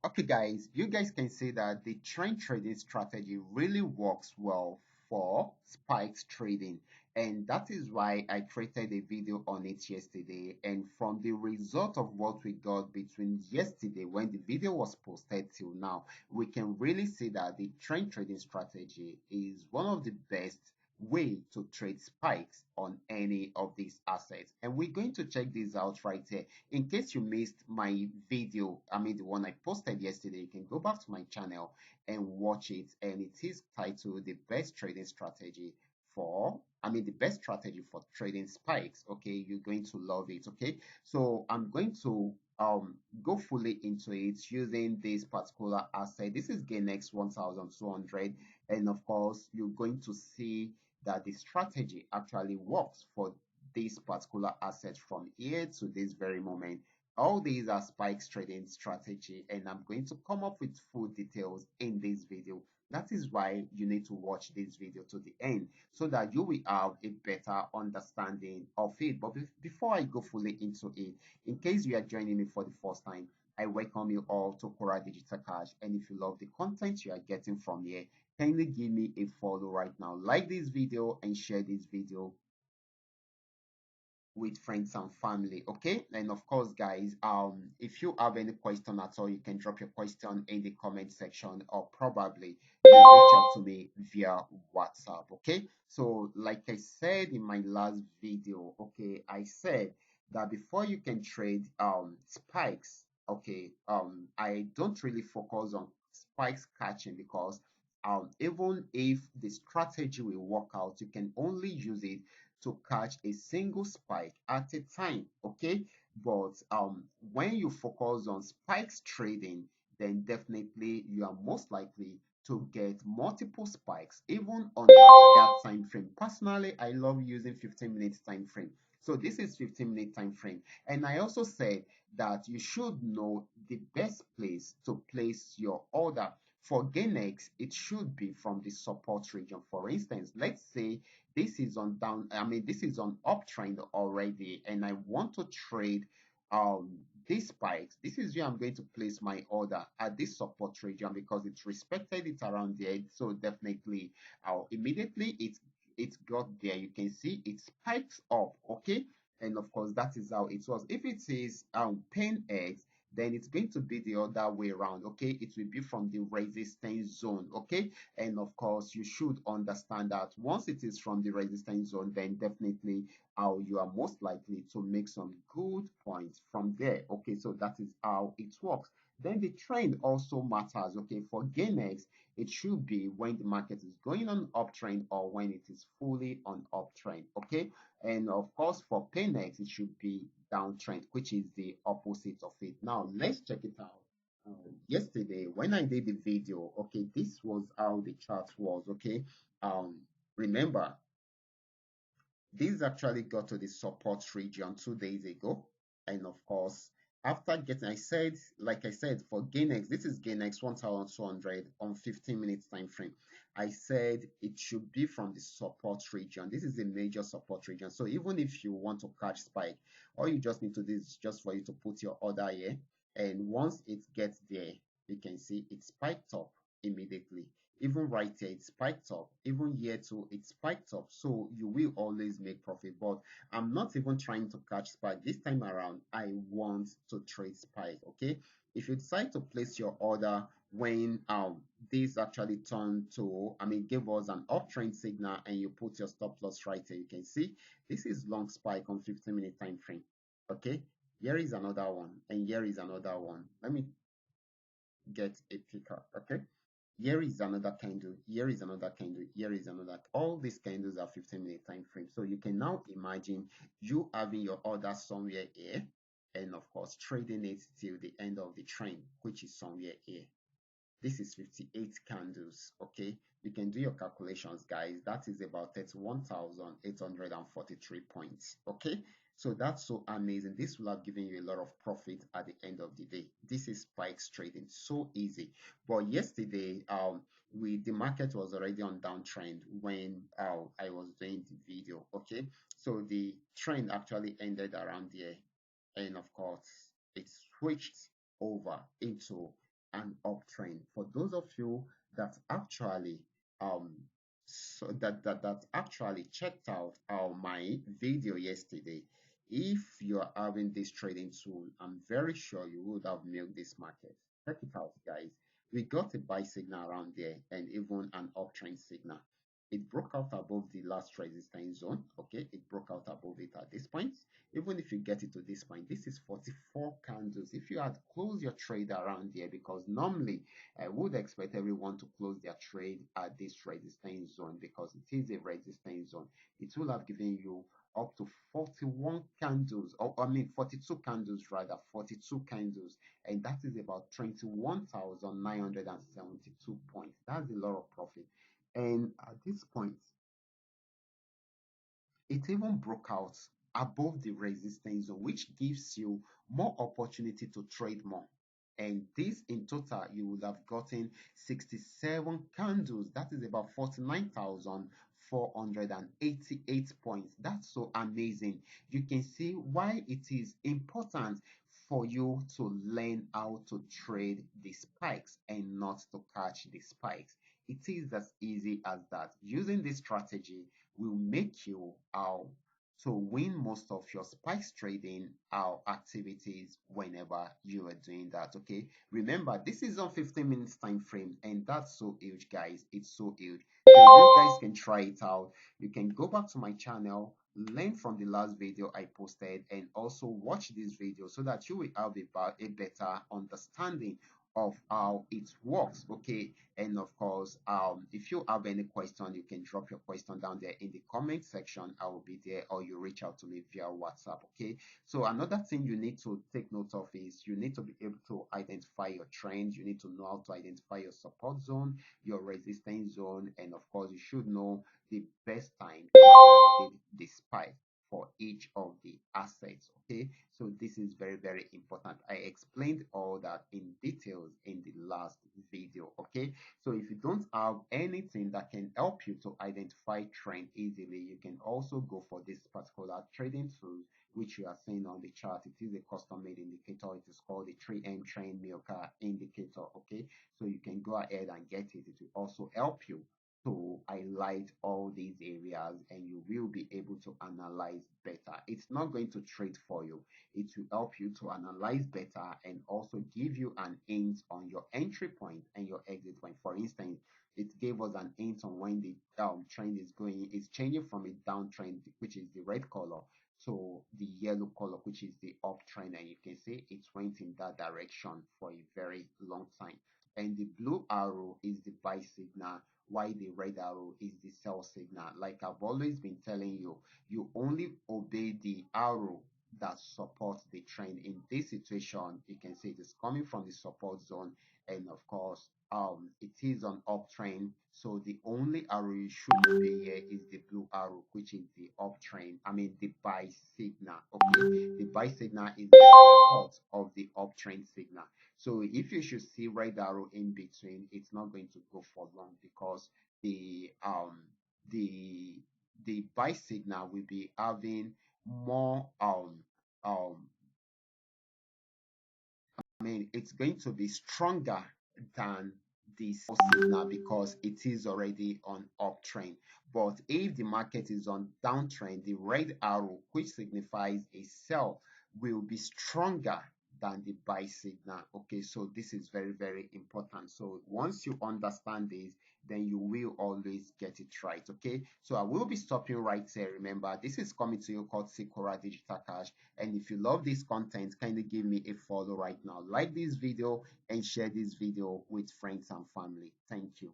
Okay, guys, you guys can see that the trend trading strategy really works well for spikes trading. And that is why I created a video on it yesterday. And from the result of what we got between yesterday when the video was posted till now, we can really see that the trend trading strategy is one of the best way to trade spikes on any of these assets. And we're going to check this out right here. In case you missed my video, I mean the one I posted yesterday, you can go back to my channel and watch it. And it is titled The Best Trading Strategy for, the best strategy for trading spikes. Okay, you're going to love it. Okay, so I'm going to go fully into it using this particular asset. This is Ganex 1200, and of course you're going to see that the strategy actually works for this particular asset from here to this very moment. All these are spikes trading strategy, and I'm going to come up with full details in this video. That is why you need to watch this video to the end so that you will have a better understanding of it. But before I go fully into it, in case you are joining me for the first time, I welcome you all to Qora Digital Cash. And if you love the content you are getting from here, kindly give me a follow right now. Like this video and share this video with friends and family. Okay, and of course guys, if you have any question at all, you can drop your question in the comment section, or probably you reach out to me via WhatsApp. Okay, so like I said in my last video, okay, I said that before you can trade spikes, okay, I don't really focus on spikes catching, because even if the strategy will work out, you can only use it to catch a single spike at a time. Okay, but when you focus on spikes trading, then definitely you are most likely to get multiple spikes even on that time frame. Personally, I love using 15 minutes time frame. So this is 15-minute time frame, and I also said that you should know the best place to place your order. For Ganex, it should be from the support region. For instance, let's say this is on this is on uptrend already, and I want to trade these spikes. This is where I'm going to place my order at this support region, because it's respected it around there. So definitely immediately it got there, you can see it spikes up. Okay, and of course that is how it was. If it is 10x, then it's going to be the other way around. Okay, it will be from the resistance zone. Okay, and of course you should understand that once it is from the resistance zone, then definitely you are most likely to make some good points from there. Okay, so that is how it works. Then the trend also matters. Okay, for Gamex, it should be when the market is going on uptrend or when it is fully on uptrend. Okay, and of course for Paynex, it should be downtrend, which is the opposite of it. Now let's check it out. Yesterday when I did the video, okay, this was how the chart was. Okay, um remember, this actually got to the support region 2 days ago, and of course after getting, I said, like I said, for Ganex, this is Ganex 1200 on 15 minutes time frame. I said it should be from the support region. This is a major support region, so even if you want to catch spike, all you just need to do is just for you to put your order here, and once it gets there, you can see it spiked up immediately. Even right here it spiked up, even here too it spiked up, so you will always make profit. But I'm not even trying to catch spike this time around. I want to trade spike. Okay, if you decide to place your order when this actually turned to, give us an uptrend signal, and you put your stop loss right here, you can see this is long spike on 15-minute time frame. Okay, here is another one, and here is another one. Let me get a picker. Okay, here is another candle, here is another candle, here is another. All these candles are 15-minute time frame. So you can now imagine you having your order somewhere here, and of course trading it till the end of the trend, which is somewhere here. This is 58 candles. Okay, you can do your calculations, guys. That is about 31,843 points. Okay, so that's so amazing. This will have given you a lot of profit at the end of the day. This is spikes trading, so easy. But yesterday the market was already on downtrend when I was doing the video. Okay, so the trend actually ended around there, and of course it switched over into an uptrend. For those of you that actually um that actually checked out my video yesterday, if you are having this trading tool, I'm very sure you would have milked this market. Check it out, guys. We got a buy signal around there and even an uptrend signal. It broke out above the last resistance zone. Okay, it broke out above it at this point. Even if you get it to this point, this is 44 candles. If you had closed your trade around here, because normally I would expect everyone to close their trade at this resistance zone because it is a resistance zone, it will have given you up to 41 candles, or I mean 42 candles rather, 42 candles, and that is about 21,972 points. That's a lot of profit. And at this point, it even broke out above the resistance zone, which gives you more opportunity to trade more. And this in total, you would have gotten 67 candles. That is about 49,488 points. That's so amazing. You can see why it is important for you to learn how to trade the spikes and not to catch the spikes. It is as easy as that. Using this strategy will make you to win most of your spikes trading activities whenever you are doing that. Okay, remember this is on 15 minutes time frame, and that's so huge, guys. It's so huge. So you guys can try it out. You can go back to my channel, learn from the last video I posted, and also watch this video so that you will have a better understanding of how it works. Okay, and of course, if you have any question, you can drop your question down there in the comment section. I will be there, or you reach out to me via WhatsApp. Okay, so another thing you need to take note of is you need to be able to identify your trends. You need to know how to identify your support zone, your resistance zone, and of course, you should know the best time to trade the spike for each of the assets. Okay, so this is very, very important. I explained all that in details in the last video. Okay, so if you don't have anything that can help you to identify trend easily, you can also go for this particular trading tool which you are seeing on the chart. It is a custom made indicator. It is called the 3M Trend Milker indicator. Okay, so you can go ahead and get it. It will also help you to highlight all these areas, and you will be able to analyze better. It's not going to trade for you. It will help you to analyze better and also give you an hint on your entry point and your exit point. For instance, it gave us an hint on when the trend is going, it's changing from a downtrend, which is the red color, to the yellow color, which is the uptrend, and you can see it went in that direction for a very long time. And the blue arrow is the buy signal, while the red arrow is the sell signal. Like I've always been telling you, you only obey the arrow that supports the trend. In this situation, you can see it is coming from the support zone, and of course, it is on uptrend. So the only arrow you should obey here is the blue arrow, which is the uptrend. I mean the buy signal. Okay, the buy signal is the support of the uptrend signal. So if you should see red arrow in between, it's not going to go for long because the the buy signal will be having more um I mean, it's going to be stronger than the sell signal because it is already on uptrend. But if the market is on downtrend, the red arrow, which signifies a sell, will be stronger than the buy signal. Okay, so this is very, very important. So once you understand this, then you will always get it right. Okay, so I will be stopping right here. Remember, this is coming to you called Qora Digital Cash. And if you love this content, kindly give me a follow right now. Like this video and share this video with friends and family. Thank you.